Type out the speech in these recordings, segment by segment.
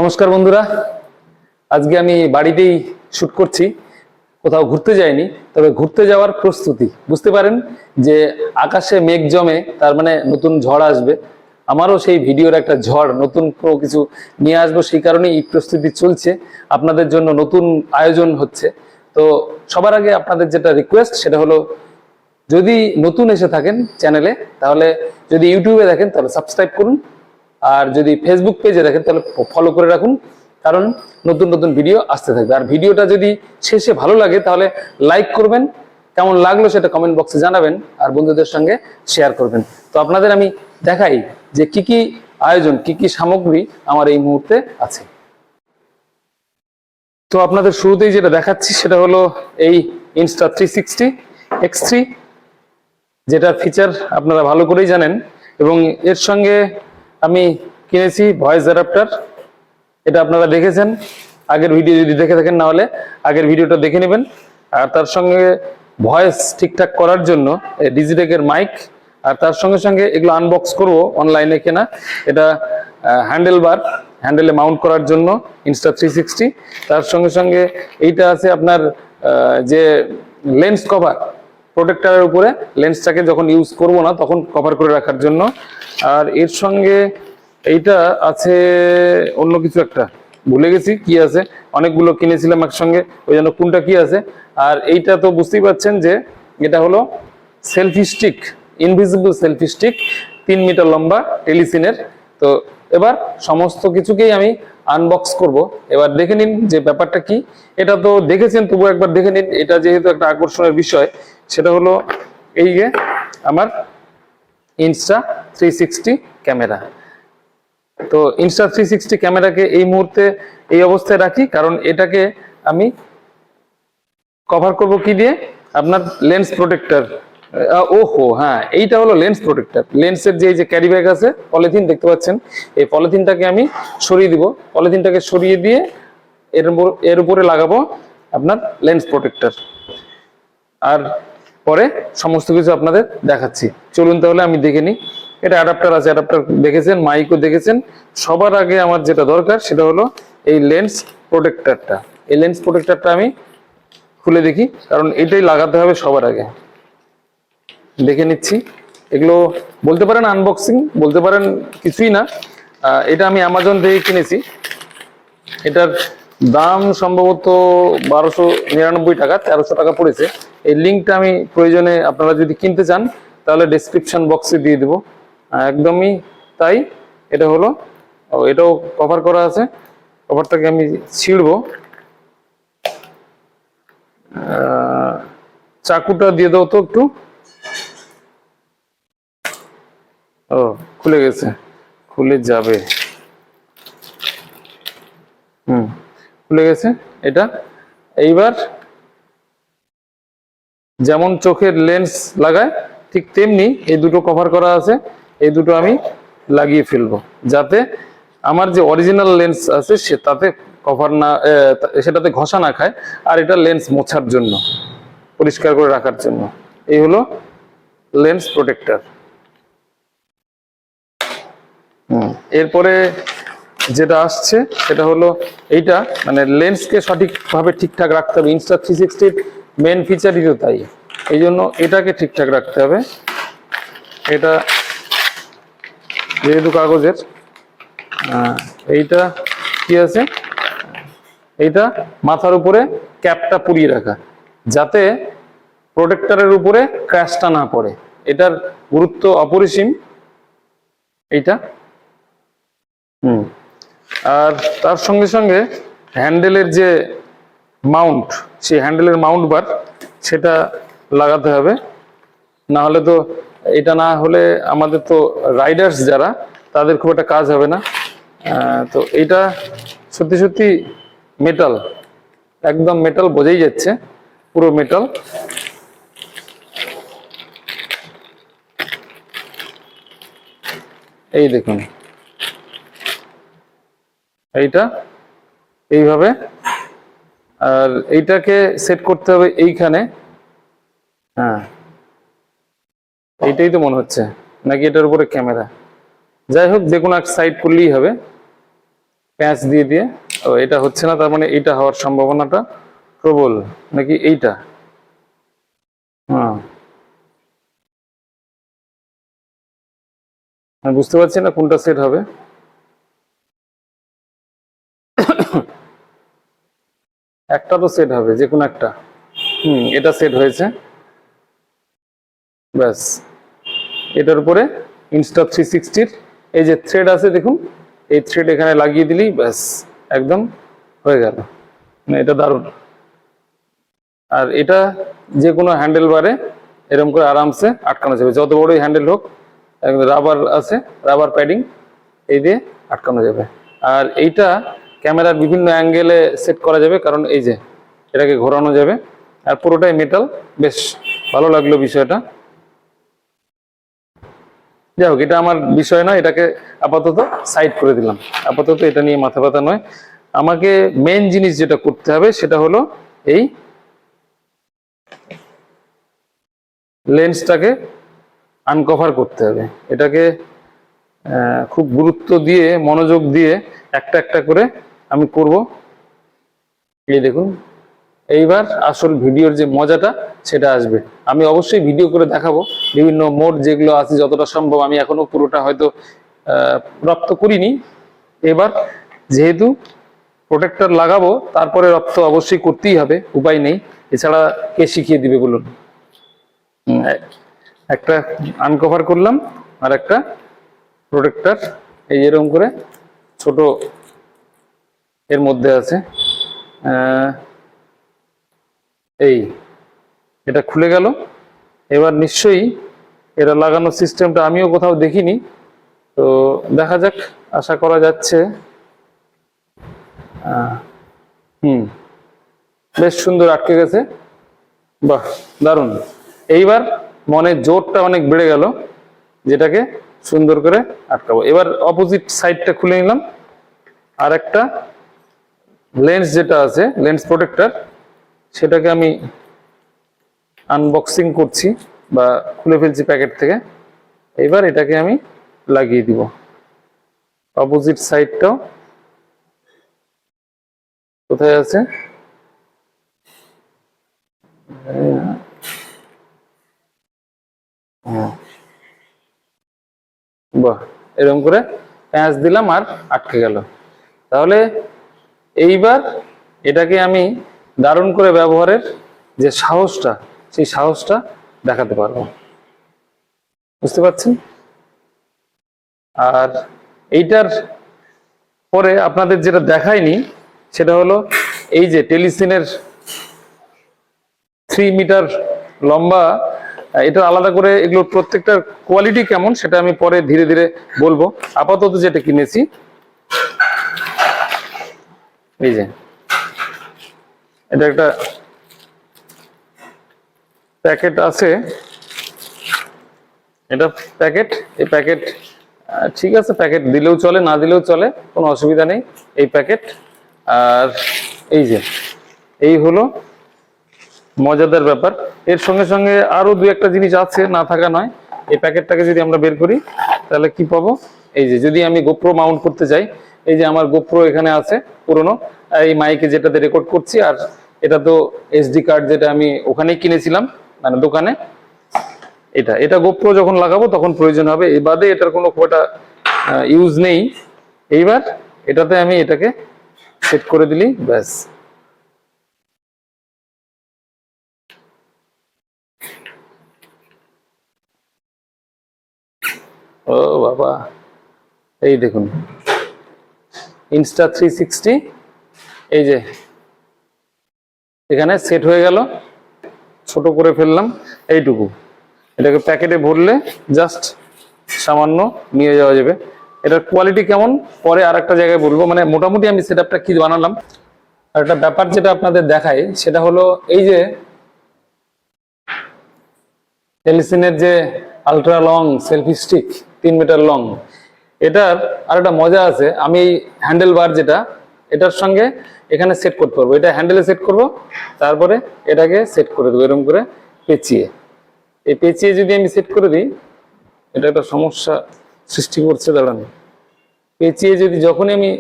নমস্কার বন্ধুরা, আজকে আমি বাড়িতেই শুট করছি, কোথাও ঘুরতে যাইনি। তবে ঘুরতে যাওয়ার প্রস্তুতি, বুঝতে পারেন যে আকাশে মেঘ জমে, তার মানে নতুন ঝড় আসবে। আমারও সেই ভিডিওর একটা ঝড়, নতুন কিছু নিয়ে আসবো, সেই কারণেই এই প্রস্তুতি চলছে। আপনাদের জন্য নতুন আয়োজন হচ্ছে। তো সবার আগে আপনাদের যেটা রিকোয়েস্ট, সেটা হলো যদি নতুন এসে থাকেন চ্যানেলে, তাহলে যদি ইউটিউবে দেখেন তাহলে সাবস্ক্রাইব করুন, আর যদি ফেসবুক পেজে দেখেন তাহলে ফলো করে রাখুন, কারণ নতুন নতুন ভিডিও আসতে থাকবে। আর ভিডিওটা যদি শেষে ভালো লাগে তাহলে লাইক করবেন, কেমন লাগলো সেটা কমেন্ট বক্সে জানাবেন, আর বন্ধুদের সঙ্গে শেয়ার করবেন। তো আপনাদের আমি দেখাই যে কি কি আয়োজন, কি কি সামগ্রী আমার এই মুহূর্তে আছে। তো আপনাদের শুরুতেই যেটা দেখাচ্ছি সেটা হলো এই Insta360 X3, যেটার ফিচার আপনারা ভালো করেই জানেন। এবং এর সঙ্গে আমি কিনেছি ভয়েস অ্যাডাপ্টার। এটা আপনারা দেখেছেন আগের ভিডিও, যদি দেখে থাকেন, না হলে আগের ভিডিওটা দেখে নেবেন। আর তার সঙ্গে ভয়েস ঠিকঠাক করার জন্য ডিজিটেকের মাইক, আর তার সঙ্গে সঙ্গে এগুলো আনবক্স করব অনলাইনে কেনা। এটা হ্যান্ডেলে মাউন্ট করার জন্য Insta360। তার সঙ্গে সঙ্গে এইটা আছে আপনার যে লেন্স কভার, প্রোটেক্টরের উপরে লেন্সটাকে যখন ইউজ করব না তখন কভার করে রাখার জন্য। আর এর সঙ্গে এইটা আছে অন্য কিছু একটা, ভুলে গেছি কি আছে, অনেকগুলো কিনেছিলাম একসঙ্গে, ওই জন্য কোনটা কি আছে। আর এইটা তো বুঝতেই পারছেন যে এটা হলো selfie stick, invisible selfie stick, 3 metre লম্বা টেলিসিনের। তো এবার সমস্ত কিছুকেই আমি আনবক্স করব। এবার দেখে নিন যে ব্যাপারটা কি। এটা তো দেখেছেন, তবু একবার দেখে নিন। এটা যেহেতু একটা আকর্ষণের বিষয়, সেটা হলো এই যে আমার Insta360 ক্যামেরা। তো Insta360 ক্যামেরাকে এই মুহূর্তে এই অবস্থায় রাখি, কারণ এটাকে আমি কভার করব কি দিয়ে, আপনার লেন্স প্রোটেক্টর। ওহো হ্যাঁ, এইটা হলো লেন্স প্রোটেক্টর। লেন্সের যে ক্যারি ব্যাগ আছে, পলিথিন দেখতে পাচ্ছেন, এই পলিথিনটাকে আমি সরিয়ে দিব। পলিথিনটাকে সরিয়ে দিয়ে এর উপরে লাগাবো আপনার লেন্স প্রোটেক্টর। আর পরে সমস্ত কিছু আপনাদের দেখাচ্ছি। চলুন তাহলে আমি দেখে নিই। এটা অ্যাডাপ্টার আছে, অ্যাডাপ্টার দেখেছেন, মাইকও দেখেছেন। সবার আগে আমার যেটা দরকার সেটা হলো এই লেন্স প্রোটেক্টরটা। এই লেন্স প্রোটেক্টরটা আমি খুলে দেখি, কারণ এটাই লাগাতে হবে সবার আগে। দেখে নিচ্ছি। এগুলো বলতে পারেন আনবক্সিং, বলতে পারেন কিছুই না। এটা আমি অ্যামাজন থেকে কিনেছি। এটার দাম সম্ভবত 1299 টাকা, 1300 টাকা পড়েছে। এই লিঙ্কটা আমি প্রয়োজনে, আপনারা যদি কিনতে চান তাহলে ডেসক্রিপশন বক্সে দিয়ে দেবো। একদমই তাই। এটা হলো, এটাও কভার করা আছে। কভারটাকে আমি ছিঁড়বো, চাকুটা দিয়ে দাও তো একটু। ও, খুলে গেছে, খুলে যাবে। খুলে গেছে এটা। এইবার যেমন চোখের লেন্স লাগায় ঠিক তেমনি এই দুটো কভার করা আছে, এই দুটো আমি লাগিয়ে ফেলবো, যাতে আমার যে অরিজিনাল লেন্স আছে তাতে কভার না, সেটাতে ঘষা না খায়। আর এটা লেন্স মোছার জন্য, পরিষ্কার করে রাখার জন্য। এই হলো লেন্স প্রোটেক্টর। এরপরে যেটা আসছে সেটা হলো এইটা, মানে লেন্সকে সঠিকভাবে ঠিকঠাক রাখতে হবে। Insta360 মেন ফিচারই তো তাই, এই জন্য এটাকে ঠিকঠাক রাখতে হবে। এটা যেহেতু কাগজের, এইটা কি আছে, এইটা মাথার উপরে ক্যাপটা পুড়িয়ে রাখা, যাতে প্রোটেক্টরের উপরে ক্র্যাশটা না পড়ে। এটার গুরুত্ব অপরিসীম এইটা। আর তার সঙ্গে সঙ্গে হ্যান্ডেলের যে মাউন্ট, সেই হ্যান্ডেলের মাউন্ট বার, সেটা লাগাতে হবে। না হলে তো, এটা না হলে আমাদের তো রাইডার্স যারা, তাদের খুব একটা কাজ হবে না। তো এটা সত্যি সত্যি মেটাল, একদম মেটাল, বোঝাই যাচ্ছে পুরো মেটাল। এই দেখুন, এইটা এইভাবে। আর এইটাকে সেট করতে হবে এইখানে। হ্যাঁ, এইটাই তো মনে হচ্ছে, নাকি এটার উপরে ক্যামেরা? যাই হোক, যে কোনো এক সাইড করলেই হবে। প্যাঁচ দিয়ে দিয়ে। ও এটা হচ্ছে না, তার মানে এইটা হওয়ার সম্ভাবনাটা প্রবল, নাকি এইটা? হ্যাঁ, আমি বুঝতে পারছি না কোনটা সেট হবে। একটা তো সেট হবে, যে কোনো একটা। এটা সেট হয়েছে। ব্যাস, এটার উপরে Insta360-র এই যে থ্রেড আছে দেখুন, এই থ্রেড এখানে লাগিয়ে দিলেই ব্যাস একদম হয়ে গেল। মানে এটা দারুণ। আর এটা যে কোনো হ্যান্ডেল বারে এরকম করে আরামসে আটকানো যাবে, যত বড়ই হ্যান্ডেল হোক। রাবার আছে, রাবার প্যাডিং, এই দিয়ে আটকানো যাবে। আর এইটা ক্যামেরার বিভিন্ন অ্যাঙ্গেলে সেট করা যাবে, কারণ এই যে এটাকে ঘোরানো যাবে। আর পুরোটাই মেটাল, বেশ ভালো লাগলো বিষয়টা। যাই হোক, এটা আমার বিষয় নয়, এটাকে আপাতত সাইড করে দিলাম। আপাতত এটা নিয়ে মাথা ব্যথা নয়। আমাকে মেন জিনিস যেটা করতে হবে সেটা হলো এই লেন্সটাকে আনকভার করতে হবে। এটাকে খুব গুরুত্ব দিয়ে, মনোযোগ দিয়ে একটা একটা করে আমি করব। এই দেখুন, এইবার আসল ভিডিওর যে মজাটা সেটা আসবে। আমি অবশ্যই ভিডিও করে দেখাবো বিভিন্ন মোড যেগুলো আছে, যতটা সম্ভব। আমি এখনো পুরোটা হয়তো রপ্ত করিনি। এবার যেহেতু প্রোটেক্টর লাগাবো, তারপরে রপ্ত অবশ্যই করতেই হবে, উপায় নেই। এছাড়া কে শিখিয়ে দিবে বলুন? একটা আনকভার করলাম, আর একটা প্রোটেক্টর এই এরকম করে ছোট এর মধ্যে আছে। এই এটা খুলে গেল। এবার নিশ্চয়ই এটা লাগানোর সিস্টেমটা আমিও কোথাও দেখিনি, তো দেখা যাক, আশা করা যাচ্ছে। বেশ সুন্দর আটকে গেছে। বাহ, দারুণ। এইবার মনের জোরটা অনেক বেড়ে গেল, যেটাকে সুন্দর করে আটকাবো। এবার অপোজিট সাইডটা খুলে নিলাম। আর একটা লেন্স যেটা আছে, লেন্স প্রোটেক্টর, সেটাকে আমি আনবক্সিং করছি বা খুলে ফেলছি প্যাকেট থেকে। এবার এটাকে আমি লাগিয়ে দিব। অপোজিট সাইডটাও কোথায় আছে? বাহ, এরকম করে প্যাঁচ দিলাম আর আটকে গেল। তাহলে এইবার এটাকে আমি দারুণ করে ব্যবহারের যে সাহসটা, সেই সাহসটা দেখাতে পারবো। বুঝতে পারছেন? আর এইটার পরে আপনাদের যেটা দেখায়নি সেটা হলো এই যে টেলিসিনের 3 মিটার লম্বা, এটা আলাদা করে এগুলোর প্রত্যেকটার কোয়ালিটি কেমন সেটা আমি পরে ধীরে ধীরে বলবো। আপাতত যেটা কিনেছি, এই যে এটা একটা প্যাকেট আছে। এটা প্যাকেট, এই প্যাকেট ঠিক আছে, প্যাকেট দিলেও চলে, না দিলেও চলে, কোনো অসুবিধা নেই। এই প্যাকেট। আর এই যে এই হলো মজাদার ব্যাপার। এর সঙ্গে সঙ্গে আরো দু একটা জিনিস আছে, না থাকা নয়। এই প্যাকেটটাকে যদি আমরা বের করি তাহলে কি পাবো? এই যে যদি আমি গোপ্রো মাউন্ট করতে চাই, এই যে আমার গোপ্রো এখানে আছে পুরনো, এই মাইকে যেটাতে রেকর্ড করছি। আর এটা তো এসডি কার্ড, যেটা আমি ওখানেই কিনেছিলাম, মানে দোকানে। এটা এটা গোপ্রো যখন লাগাবো তখন প্রয়োজন হবে, এই বাদে এটার কোনো খুব একটা ইউজ নেই। এইবার এটাতে আমি এটাকে সেট করে দিলি, ব্যাস। ও বাবা, এই দেখুন Insta360 এই যে এখানে সেট হয়ে গেল। ছোট করে ফেললাম এইটুকু। এটাকে প্যাকেটে ভরলে জাস্ট সামান্য নিয়ে যাওয়া যাবে। এটার কোয়ালিটি কেমন পরে আর একটা জায়গায় বলবো। মানে মোটামুটি আমি সেটআপটা কি বানালাম। আর একটা ব্যাপার যেটা আপনাদের দেখাই সেটা হলো এই যে টেলিসিনের যে ultra long selfie stick 3 metre long, এটার আর একটা মজা আছে। আমি এই হ্যান্ডেল বার যেটা, এটার সঙ্গে এখানে সেট করতে পারবো। এটা হ্যান্ডেলে সেট করব, তারপরে এটাকে সেট করে দেবো এরকম করে পেঁচিয়ে। এই পেঁচিয়ে যদি আমি সেট করে দিই, এটা একটা সমস্যা সৃষ্টি করছে, দাঁড়ান। পেঁচিয়ে যদি যখনই আমি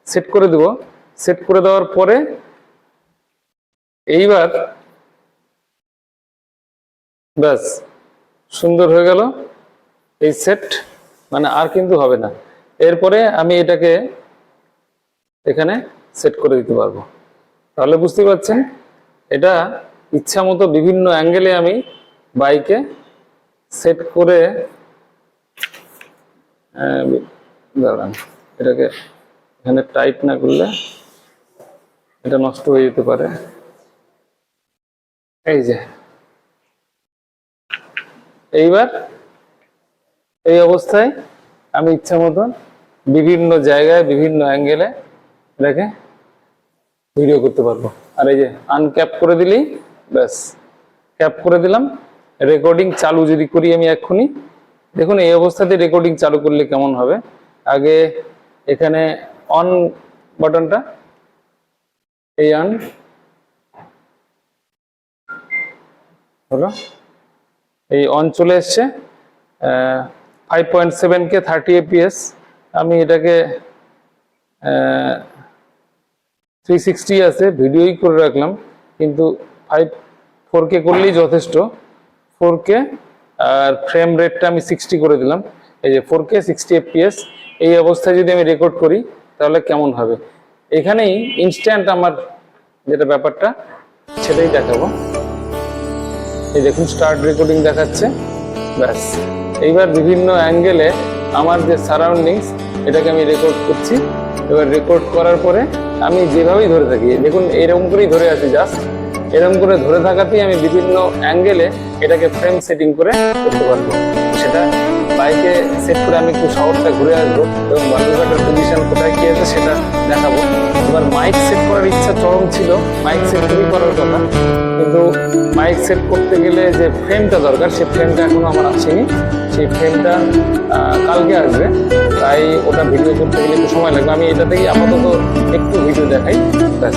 সেট করে দেব। সেট করে দেওয়ার পরে এইবার ব্যাস সুন্দর হয়ে গেল এই সেট, মানে আর কিন্তু হবে না। এরপরে আমি এটাকে এখানে সেট করে দিতে পারবো। তাহলে বুঝতে পারছেন এটা ইচ্ছা মতো বিভিন্ন অ্যাঙ্গেলে আমি বাইকে সেট করে, দাঁড়ান এটাকে এখানে টাইট না করলে এটা নষ্ট হয়ে যেতে পারে। এই যে এইবার এই অবস্থায় আমি ইচ্ছা মতন বিভিন্ন জায়গায় বিভিন্ন অ্যাঙ্গেলে এটাকে ভিডিও করতে পারবো। আর এই যে আনক্যাপ করে দিলেই ব্যাস, ক্যাপ করে দিলাম। রেকর্ডিং চালু যদি করি আমি এক্ষুনি, দেখুন এই অবস্থাতে রেকর্ডিং চালু করলে কেমন হবে। আগে এখানে অন বাটনটা, এই অন হলো, এই অন চলে এসছে। 5.7K 30 fps, আমি এটাকে 360 আছে ভিডিওই করে রাখলাম, কিন্তু 4K করলেই যথেষ্ট। 4K আর ফ্রেম রেটটা আমি 60 করে দিলাম। এই যে 4K 60 fps, এই অবস্থায় যদি আমি রেকর্ড করি তাহলে কেমন হবে। এখানেই ইনস্ট্যান্ট আমার যেটা ব্যাপারটা সেটাই দেখাবো। এই দেখুন স্টার্ট রেকর্ডিং দেখাচ্ছে। ব্যাস এইবার বিভিন্ন অ্যাঙ্গেলে আমার যে সারাউন্ডিংস এটাকে আমি রেকর্ড করছি। এবার রেকর্ড করার পরে আমি যেভাবেই ধরে থাকি, দেখুন এরকম করেই ধরে আছি, জাস্ট এরকম করে ধরে থাকাতেই আমি বিভিন্ন অ্যাঙ্গেলে এটাকে ফ্রেম সেটিং করে করতে পারবো। সেটা বাইকে সেট করে আমি একটু শহরটা ঘুরে আসবো এবং বালুরঘাটের পজিশন কোথায় কি আছে সেটা দেখাবো। এবার মাইক সেট করার ইচ্ছা চরম ছিল, মাইক সেট করার কথা, কিন্তু মাইক সেট করতে গেলে যে ফ্রেমটা দরকার সেই ফ্রেমটা এখনো আমার আসেনি। সেই ফ্রেমটা কালকে আসবে, তাই ওটা ভিডিও করতে গেলে একটু সময় লাগবে। আমি এটা থেকেই আপাতত একটু ভিডিও দেখাই ব্যাস।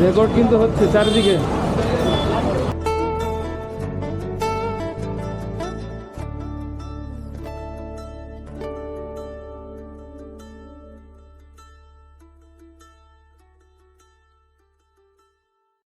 রেকর্ড কিন্তু হচ্ছে চারিদিকে।